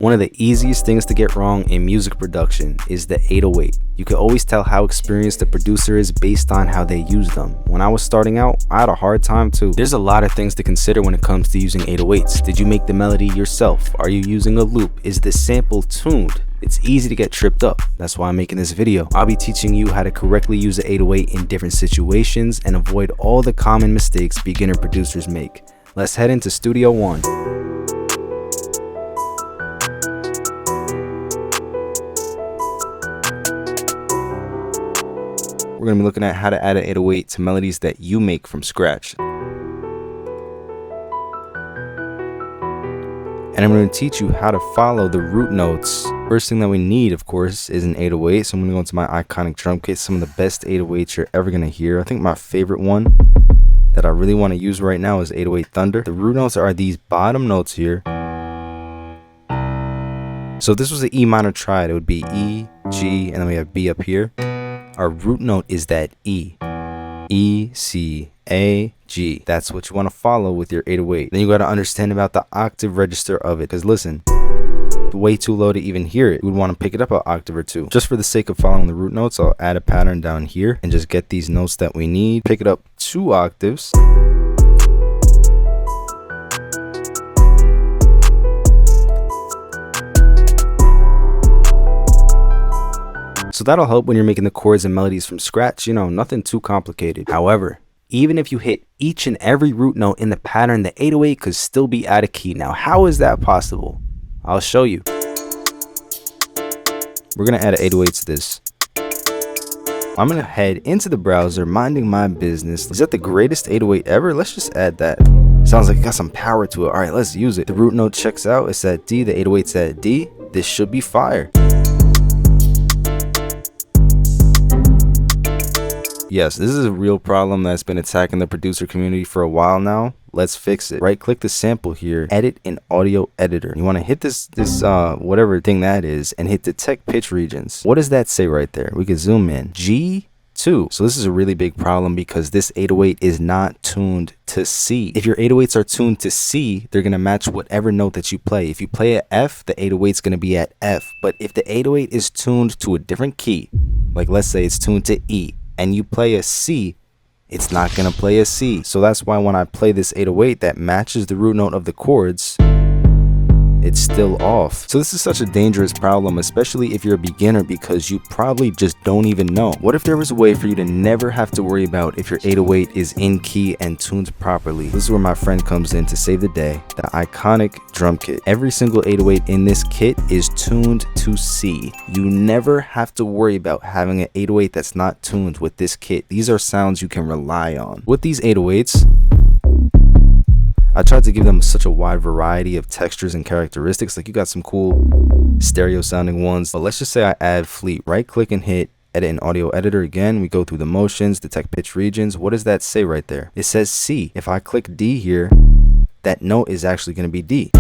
One of the easiest things to get wrong in music production is the 808. You can always tell how experienced the producer is based on how they use them. When I was starting out, I had a hard time too. There's a lot of things to consider when it comes to using 808s. Did you make the melody yourself? Are you using a loop? Is the sample tuned? It's easy to get tripped up. That's why I'm making this video. I'll be teaching you how to correctly use the 808 in different situations and avoid all the common mistakes beginner producers make. Let's head into Studio One. We're going to be looking at how to add an 808 to melodies that you make from scratch. And I'm going to teach you how to follow the root notes. First thing that we need, of course, is an 808. So I'm going to go into my iconic drum kit. Some of the best 808s you're ever going to hear. I think my favorite one that I really want to use right now is 808 Thunder. The root notes are these bottom notes here. So if this was an E minor triad, it would be E, G, and then we have B up here. Our root note is that E. E, C, A, G. That's what you want to follow with your 808. Then you got to understand about the octave register of it. Because listen, way too low to even hear it. You would want to pick it up an octave or two. Just for the sake of following the root notes, I'll add a pattern down here and just get these notes that we need. Pick it up 2 octaves. So that'll help when you're making the chords and melodies from scratch, you know, nothing too complicated. However, even if you hit each and every root note in the pattern, the 808 could still be out of key. Now, how is that possible? I'll show you. We're going to add an 808 to this. I'm going to head into the browser, minding my business. Is that the greatest 808 ever? Let's just add that. Sounds like it got some power to it. All right, let's use it. The root note checks out. It's at D. The 808's at D. This should be fire. Yes, this is a real problem that's been attacking the producer community for a while now. Let's fix it. Right click the sample here, edit in audio editor. You want to hit this whatever thing that is and hit detect pitch regions. What does that say right there? We can zoom in. G2. So this is a really big problem because this 808 is not tuned to C. If your 808s are tuned to C, they're going to match whatever note that you play. If you play at F, the 808's going to be at F. But if the 808 is tuned to a different key, like let's say it's tuned to E, and you play a C, it's not gonna play a C. So that's why when I play this 808 that matches the root note of the chords, it's still off. So this is such a dangerous problem, especially if you're a beginner, because you probably just don't even know. What if there was a way for you to never have to worry about if your 808 is in key and tuned properly? This is where my friend comes in to save the day, the iconic drum kit. Every single 808 in this kit is tuned to C. You never have to worry about having an 808 that's not tuned with this kit. These are sounds you can rely on. With these 808s, I tried to give them such a wide variety of textures and characteristics. Like you got some cool stereo sounding ones. But let's just say I add Fleet. Right click and hit edit in audio editor again. We go through the motions, detect pitch regions. What does that say right there? It says C. If I click D here, that note is actually going to be D.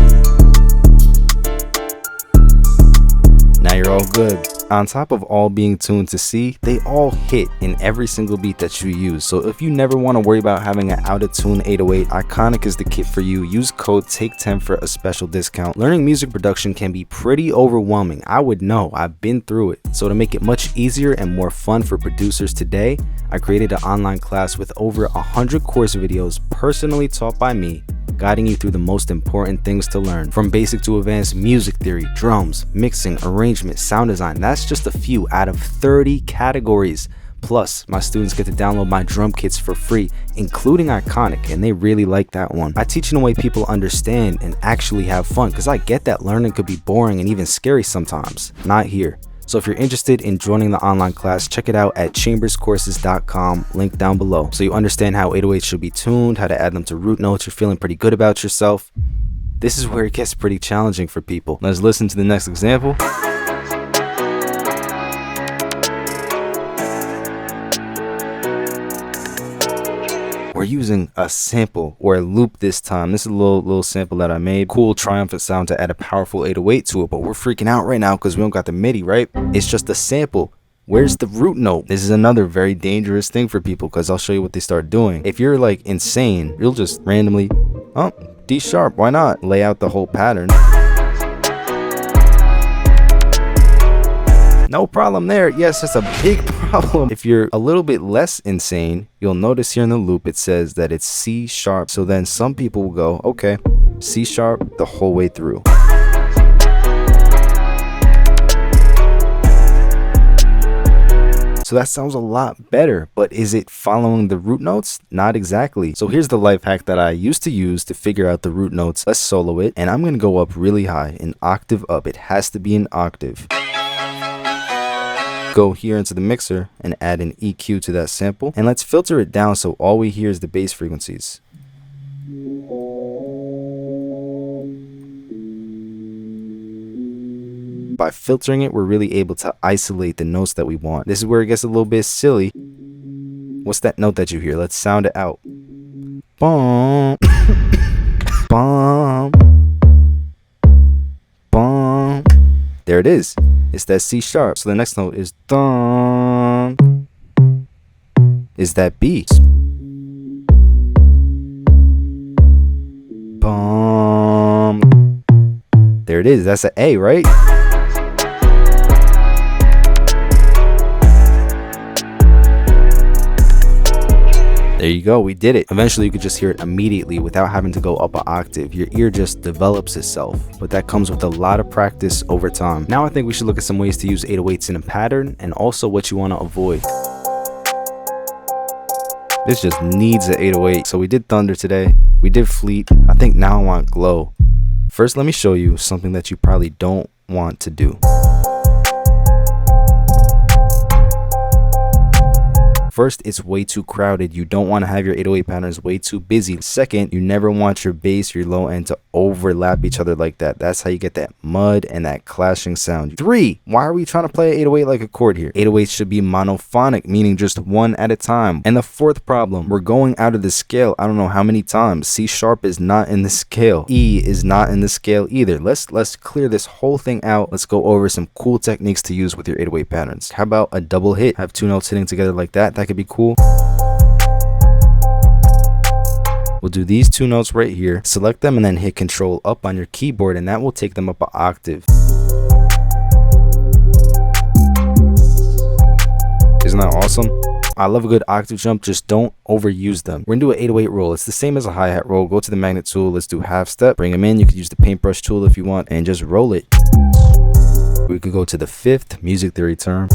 Now you're all good. On top of all being tuned to C, they all hit in every single beat that you use. So if you never want to worry about having an out of tune 808, Iconic is the kit for you. Use code TAKE10 for a special discount. Learning music production can be pretty overwhelming. I would know, I've been through it. So to make it much easier and more fun for producers today, I created an online class with over 100 course videos personally taught by me, guiding you through the most important things to learn. From basic to advanced music theory, drums, mixing, arrangement, sound design. That's just a few out of 30 categories. Plus, my students get to download my drum kits for free, including Iconic, and they really like that one. I teach in a way people understand and actually have fun, because I get that learning could be boring and even scary sometimes. Not here. So if you're interested in joining the online class, check it out at chamberscourses.com, link down below. So you understand how 808s should be tuned, how to add them to root notes, you're feeling pretty good about yourself. This is where it gets pretty challenging for people. Let's listen to the next example. We're using a sample or a loop this time. This is a little sample that I made. Cool, triumphant sound to add a powerful 808 to it, but we're freaking out right now because we don't got the MIDI, right? It's just a sample. Where's the root note? This is another very dangerous thing for people, because I'll show you what they start doing. If you're like insane, you'll just randomly, oh, D sharp, why not? Lay out the whole pattern. No problem there. Yes, that's a big problem. If you're a little bit less insane, you'll notice here in the loop it says that it's C sharp. So then some people will go, okay, C sharp the whole way through. So that sounds a lot better, but is it following the root notes? Not exactly. So here's the life hack that I used to use to figure out the root notes. Let's solo it, and I'm gonna go up really high, an octave up. It has to be an octave. Go here into the mixer and add an EQ to that sample, and let's filter it down so all we hear is the bass frequencies. By filtering it, we're really able to isolate the notes that we want. This is where it gets a little bit silly. What's that note that you hear? Let's sound it out. Bum. Bum. Bum. There it is. It's that C sharp. So the next note is dum. Is that B. Bum. There it is. That's an A, right? There you go, we did it. Eventually you could just hear it immediately without having to go up an octave. Your ear just develops itself, but that comes with a lot of practice over time. Now I think we should look at some ways to use 808s in a pattern and also what you want to avoid. This just needs an 808. So we did Thunder today, we did Fleet. I think now I want Glow. First, let me show you something that you probably don't want to do. First, it's way too crowded. You don't want to have your 808 patterns way too busy. Second, you never want your bass, your low end to overlap each other like that. That's how you get that mud and that clashing sound. 3, why are we trying to play 808 like a chord here? 808 should be monophonic, meaning just one at a time. And the fourth problem, we're going out of the scale. I don't know how many times. C sharp is not in the scale. E is not in the scale either. Let's clear this whole thing out. Let's go over some cool techniques to use with your 808 patterns. How about a double hit? Have two notes hitting together like that. That could be cool. We'll do these two notes right here, select them, and then hit Control up on your keyboard, and that will take them up an octave. Isn't that awesome? I love a good octave jump, just don't overuse them. We're gonna do an 808 roll. It's the same as a hi-hat roll. Go to the magnet tool, let's do half step, bring them in. You could use the paintbrush tool if you want, and just roll it. We could go to the 5th music theory term.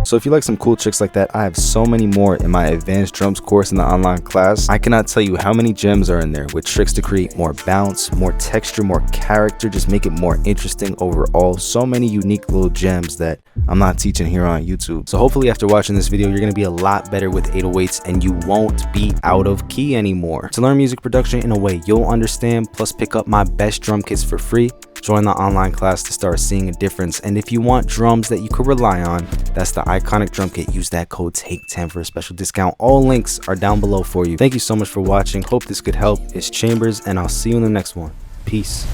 So if you like some cool tricks like that, I have so many more in my advanced drums course in the online class. I cannot tell you how many gems are in there with tricks to create more bounce, more texture, more character, just make it more interesting overall. So many unique little gems that I'm not teaching here on YouTube. So hopefully after watching this video, you're gonna be a lot better with 808s and you won't be out of key anymore. To learn music production in a way you'll understand, plus pick up my best drum kits for free, join the online class to start seeing a difference. And if you want drums that you could rely on, that's the iconic drum kit. Use that code TAKE10 for a special discount. All links are down below for you. Thank you so much for watching. Hope this could help. It's Chambers, and I'll see you in the next one. Peace.